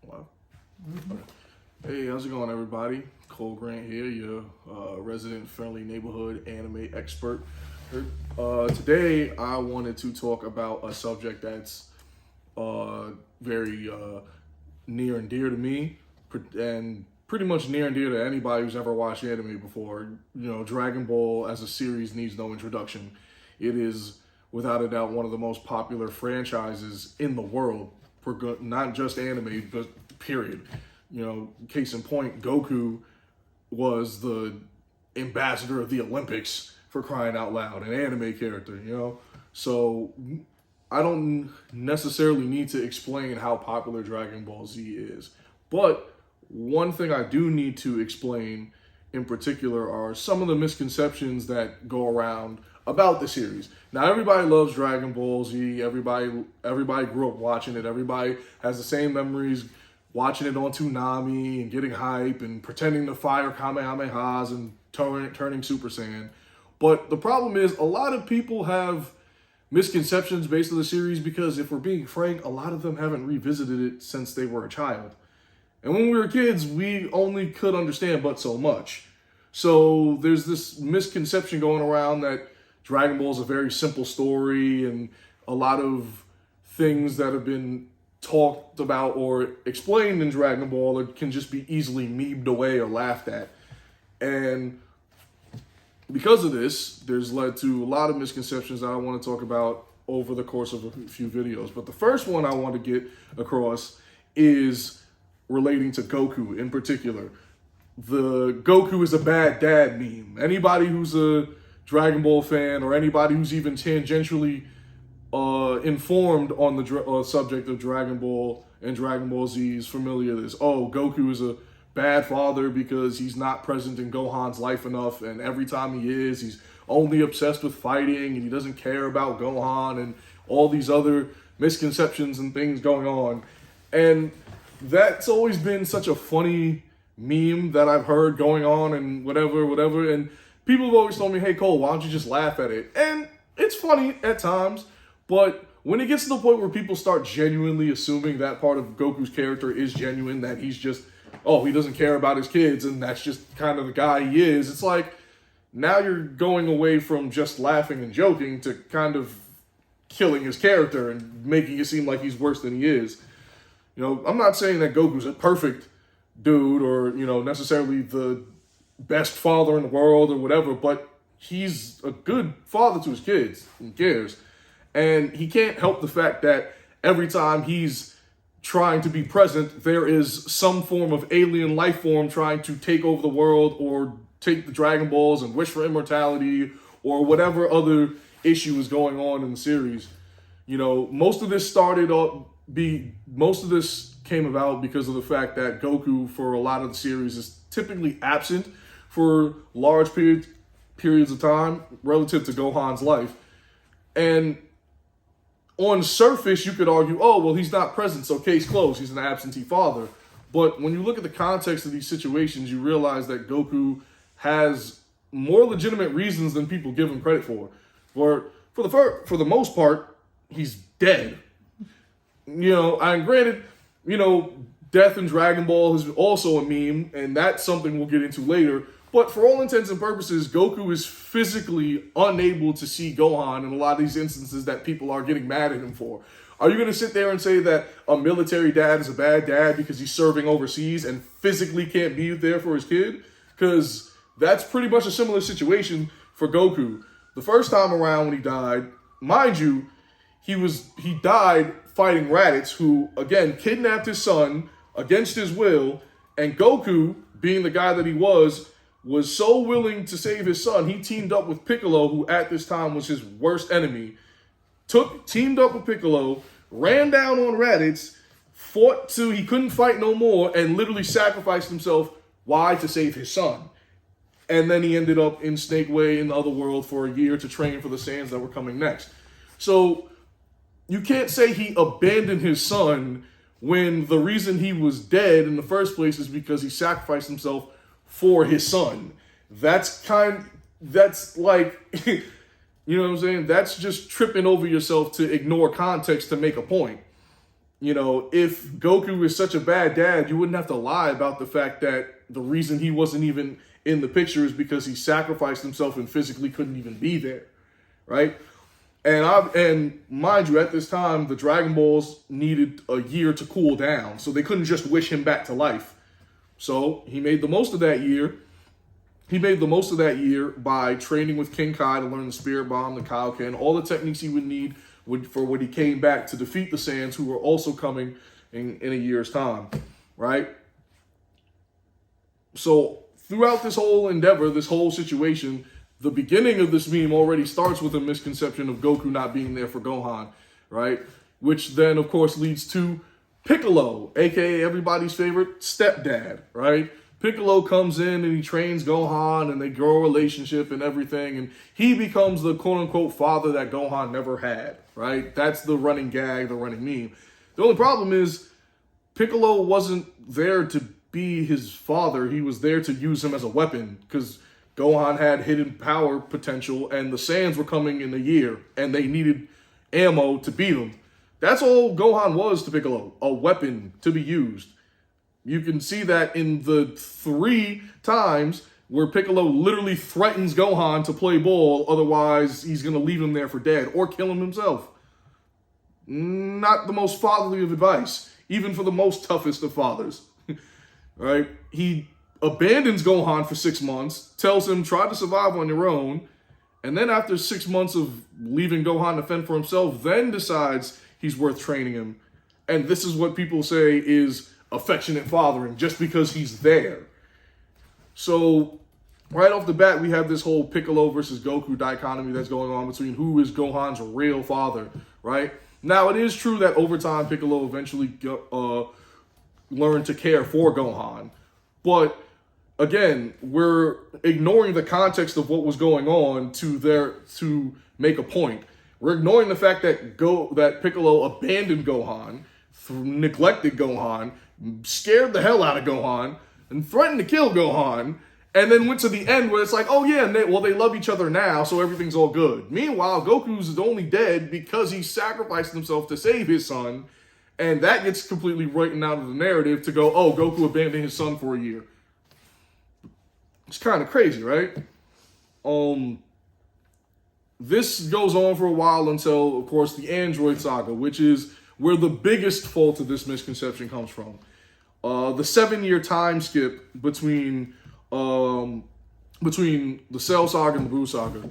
Wow. Hey, how's it going, everybody? Cole Grant here, your resident friendly neighborhood anime expert. Today, I wanted to talk about a subject that's very near and dear to me, and pretty much near and dear to anybody who's ever watched anime before. You know, Dragon Ball as a series needs no introduction. It is, without a doubt, one of the most popular franchises in the world, for not just anime, but period. You know, case in point, Goku was the ambassador of the Olympics, for crying out loud, an anime character, you know? So I don't necessarily need to explain how popular Dragon Ball Z is. But one thing I do need to explain in particular are some of the misconceptions that go around about the series. Now, everybody loves Dragon Ball Z. Everybody grew up watching it. Everybody has the same memories watching it on Toonami and getting hype and pretending to fire Kamehamehas and turning Super Saiyan. But the problem is, a lot of people have misconceptions based on the series because, if we're being frank, a lot of them haven't revisited it since they were a child. And when we were kids, we only could understand but so much. So there's this misconception going around that Dragon Ball is a very simple story, and a lot of things that have been talked about or explained in Dragon Ball can just be easily memed away or laughed at. And because of this, there's led to a lot of misconceptions that I want to talk about over the course of a few videos. But the first one I want to get across is relating to Goku in particular. The Goku is a bad dad meme. Anybody who's a Dragon Ball fan, or anybody who's even tangentially informed on the subject of Dragon Ball and Dragon Ball Z is familiar with this. Oh, Goku is a bad father because he's not present in Gohan's life enough, and every time he is, he's only obsessed with fighting, and he doesn't care about Gohan, and all these other misconceptions and things going on. And that's always been such a funny meme that I've heard going on, and whatever. And people have always told me, hey, Cole, why don't you just laugh at it? And it's funny at times, but when it gets to the point where people start genuinely assuming that part of Goku's character is genuine, that he's just, oh, he doesn't care about his kids, and that's just kind of the guy he is, it's like, now you're going away from just laughing and joking to kind of killing his character and making it seem like he's worse than he is. You know, I'm not saying that Goku's a perfect dude or, you know, necessarily the best father in the world or whatever, but he's a good father to his kids and cares. And he can't help the fact that every time he's trying to be present, there is some form of alien life form trying to take over the world or take the Dragon Balls and wish for immortality or whatever other issue is going on in the series. You know, most of this came about because of the fact that Goku, for a lot of the series, is typically absent for large periods of time relative to Gohan's life. And on surface, you could argue, oh, well, he's not present, so case closed, he's an absentee father. But when you look at the context of these situations, you realize that Goku has more legitimate reasons than people give him credit for. For the most part, he's dead. You know, and granted, you know, death in Dragon Ball is also a meme, and that's something we'll get into later. But for all intents and purposes, Goku is physically unable to see Gohan in a lot of these instances that people are getting mad at him for. Are you going to sit there and say that a military dad is a bad dad because he's serving overseas and physically can't be there for his kid? Because that's pretty much a similar situation for Goku. The first time around when he died, mind you, he died fighting Raditz, who, again, kidnapped his son against his will, and Goku, being the guy that he was so willing to save his son, he teamed up with Piccolo, who at this time was his worst enemy, teamed up with Piccolo, ran down on Raditz, fought till he couldn't fight no more, and literally sacrificed himself. Why? To save his son. And then he ended up in Snake Way in the other world for a year to train for the Saiyans that were coming next. So you can't say he abandoned his son when the reason he was dead in the first place is because he sacrificed himself for his son. That's like, you know what I'm saying? That's just tripping over yourself to ignore context to make a point. if Goku is such a bad dad, you wouldn't have to lie about the fact that the reason he wasn't even in the picture is because he sacrificed himself and physically couldn't even be there, right? And mind you, at this time, the Dragon Balls needed a year to cool down, so they couldn't just wish him back to life. So he made the most of that year. He made the most of that year by training with King Kai to learn the Spirit Bomb, the Kaioken, all the techniques he would need for when he came back to defeat the Saiyans, who were also coming in a year's time, right? So throughout this whole endeavor, this whole situation, the beginning of this meme already starts with a misconception of Goku not being there for Gohan, right? Which then, of course, leads to Piccolo, aka everybody's favorite stepdad, right? Piccolo comes in and he trains Gohan and they grow a relationship and everything, and he becomes the quote-unquote father that Gohan never had, right? That's the running gag, the running meme. The only problem is Piccolo wasn't there to be his father. He was there to use him as a weapon because Gohan had hidden power potential and the Saiyans were coming in a year and they needed ammo to beat him. That's all Gohan was to Piccolo, a weapon to be used. You can see that in the 3 times where Piccolo literally threatens Gohan to play ball, otherwise he's going to leave him there for dead or kill him himself. Not the most fatherly of advice, even for the most toughest of fathers. Right? He abandons Gohan for 6 months, tells him try to survive on your own, and then after 6 months of leaving Gohan to fend for himself, then decides he's worth training him. And this is what people say is affectionate fathering, just because he's there. So right off the bat, we have this whole Piccolo versus Goku dichotomy that's going on between who is Gohan's real father, right? Now, it is true that over time, Piccolo eventually learned to care for Gohan. But again, we're ignoring the context of what was going on to make a point. We're ignoring the fact that Piccolo abandoned Gohan, neglected Gohan, scared the hell out of Gohan, and threatened to kill Gohan, and then went to the end where it's like, oh yeah, they love each other now, so everything's all good. Meanwhile, Goku's only dead because he sacrificed himself to save his son, and that gets completely written out of the narrative to go, oh, Goku abandoned his son for a year. It's kind of crazy, right? This goes on for a while until, of course, the Android Saga, which is where the biggest fault of this misconception comes from. The 7-year time skip between the Cell Saga and the Buu Saga.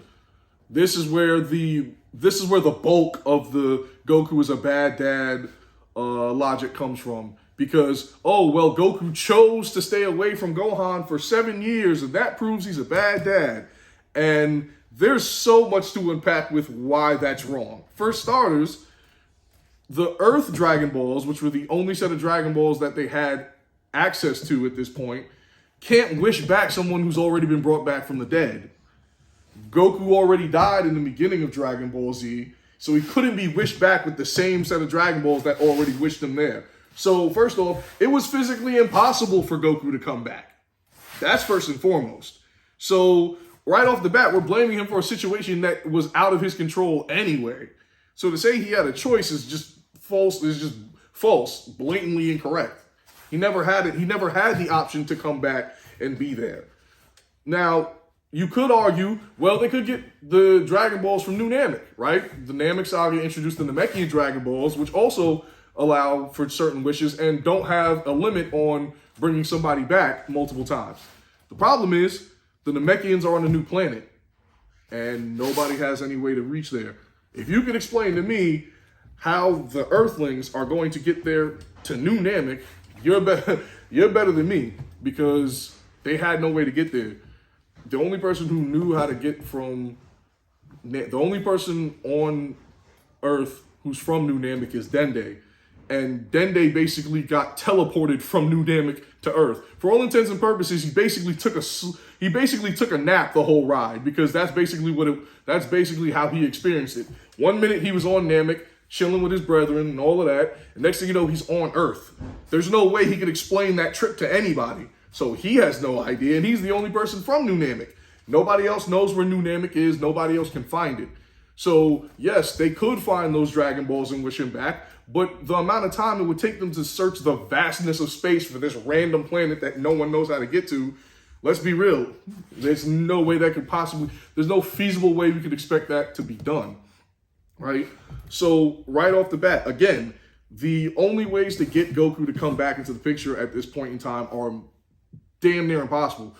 This is where the bulk of the Goku is a bad dad logic comes from. Because, oh, well, Goku chose to stay away from Gohan for 7 years, and that proves he's a bad dad. And there's so much to unpack with why that's wrong. For starters, the Earth Dragon Balls, which were the only set of Dragon Balls that they had access to at this point, can't wish back someone who's already been brought back from the dead. Goku already died in the beginning of Dragon Ball Z, so he couldn't be wished back with the same set of Dragon Balls that already wished him there. So first off, it was physically impossible for Goku to come back. That's first and foremost. So right off the bat, we're blaming him for a situation that was out of his control anyway. So to say he had a choice is just false, blatantly incorrect. He never had it. He never had the option to come back and be there. Now, you could argue, well, they could get the Dragon Balls from New Namek, right? The Namek Saga introduced the Namekian Dragon Balls, which also allow for certain wishes and don't have a limit on bringing somebody back multiple times. The problem is the Namekians are on a new planet and nobody has any way to reach there. If you can explain to me how the Earthlings are going to get there to New Namek, you're better than me, because they had no way to get there. The only person who knew how to get the only person on Earth who's from New Namek is Dende. And Dende basically got teleported from New Namek to Earth. For all intents and purposes, he basically took a nap the whole ride, because that's basically how he experienced it. 1 minute he was on Namek, chilling with his brethren and all of that, and next thing you know, he's on Earth. There's no way he could explain that trip to anybody. So he has no idea, and he's the only person from New Namek. Nobody else knows where New Namek is. Nobody else can find it. So yes, they could find those Dragon Balls and wish him back, but the amount of time it would take them to search the vastness of space for this random planet that no one knows how to get to, let's be real, there's no way that could possibly, there's no feasible way we could expect that to be done, right? So right off the bat, again, the only ways to get Goku to come back into the picture at this point in time are damn near impossible.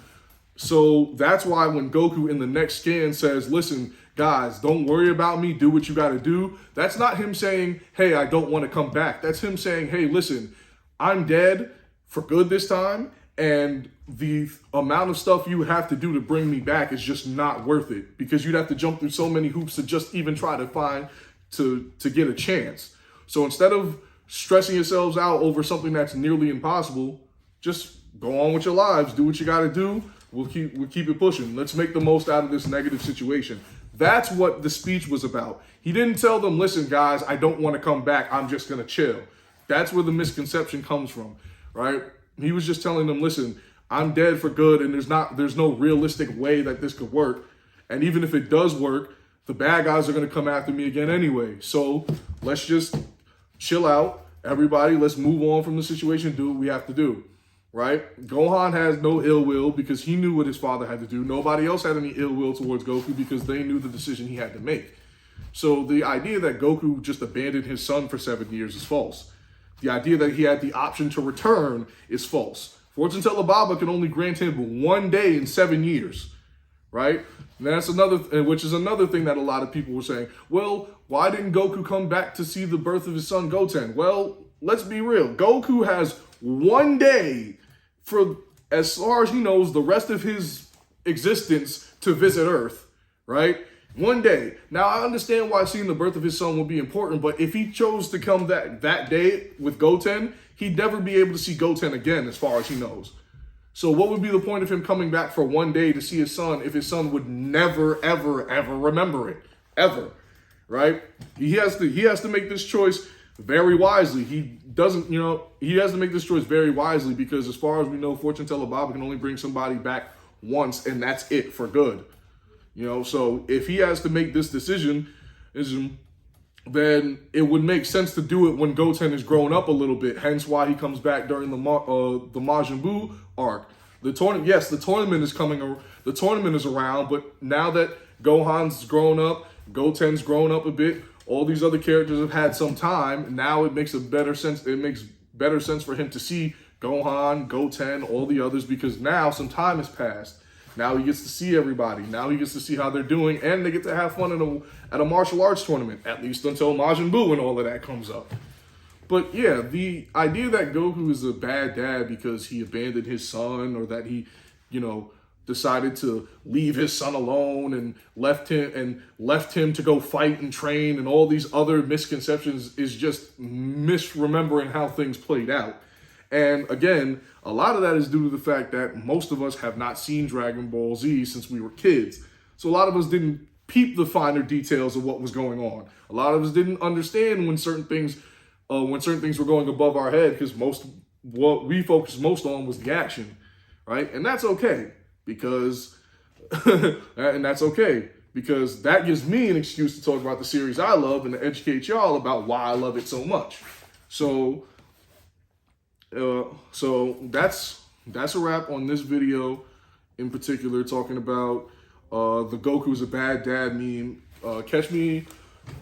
So that's why when Goku in the next scan says, listen, guys, don't worry about me, do what you got to do, that's not him saying, hey, I don't want to come back. That's him saying, hey, listen, I'm dead for good this time, and the amount of stuff you have to do to bring me back is just not worth it, because you'd have to jump through so many hoops to just even try to find, to get a chance. So instead of stressing yourselves out over something that's nearly impossible, just go on with your lives, do what you got to do. We'll keep it pushing. Let's make the most out of this negative situation. That's what the speech was about. He didn't tell them, listen, guys, I don't want to come back. I'm just going to chill. That's where the misconception comes from, right? He was just telling them, listen, I'm dead for good, and there's no realistic way that this could work. And even if it does work, the bad guys are going to come after me again anyway. So let's just chill out. Everybody, let's move on from the situation, do what we have to do, right? Gohan has no ill will because he knew what his father had to do. Nobody else had any ill will towards Goku because they knew the decision he had to make. So the idea that Goku just abandoned his son for 7 years is false. The idea that he had the option to return is false. Fortune Teller Baba can only grant him 1 day in 7 years, right? And that's which is another thing that a lot of people were saying. Well, why didn't Goku come back to see the birth of his son Goten? Well, let's be real. Goku has 1 day for, as far as he knows, the rest of his existence to visit Earth, right? 1 day. Now, I understand why seeing the birth of his son would be important, but if he chose to come that day with Goten, he'd never be able to see Goten again, as far as he knows. So what would be the point of him coming back for 1 day to see his son if his son would never, ever, ever remember it? Ever, right? He has to make this choice very wisely. He has to make this choice very wisely because as far as we know, Fortune Teller Baba can only bring somebody back once, and that's it for good. So if he has to make this decision, then it would make sense to do it when Goten is grown up a little bit. Hence why he comes back during the Majin Buu arc. The tournament is coming. The tournament is around, but now that Gohan's grown up, Goten's grown up a bit, all these other characters have had some time. Now it makes better sense for him to see Gohan, Goten, all the others, because now some time has passed. Now he gets to see everybody. Now he gets to see how they're doing, and they get to have fun at a martial arts tournament, at least until Majin Buu and all of that comes up. But yeah, the idea that Goku is a bad dad because he abandoned his son, or that he, decided to leave his son alone and left him to go fight and train, and all these other misconceptions is just misremembering how things played out. And again, a lot of that is due to the fact that most of us have not seen Dragon Ball Z since we were kids. So a lot of us didn't peep the finer details of what was going on. A lot of us didn't understand when certain things were going above our head, because what we focused most on was the action, right? And that's okay, because that gives me an excuse to talk about the series I love and to educate y'all about why I love it so much. So that's a wrap on this video in particular, talking about the Goku's a bad dad meme. Catch me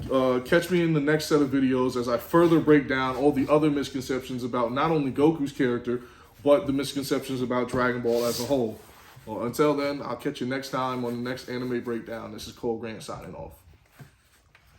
in the next set of videos as I further break down all the other misconceptions about not only Goku's character, but the misconceptions about Dragon Ball as a whole. Well, until then, I'll catch you next time on the next anime breakdown. This is Cole Grant signing off.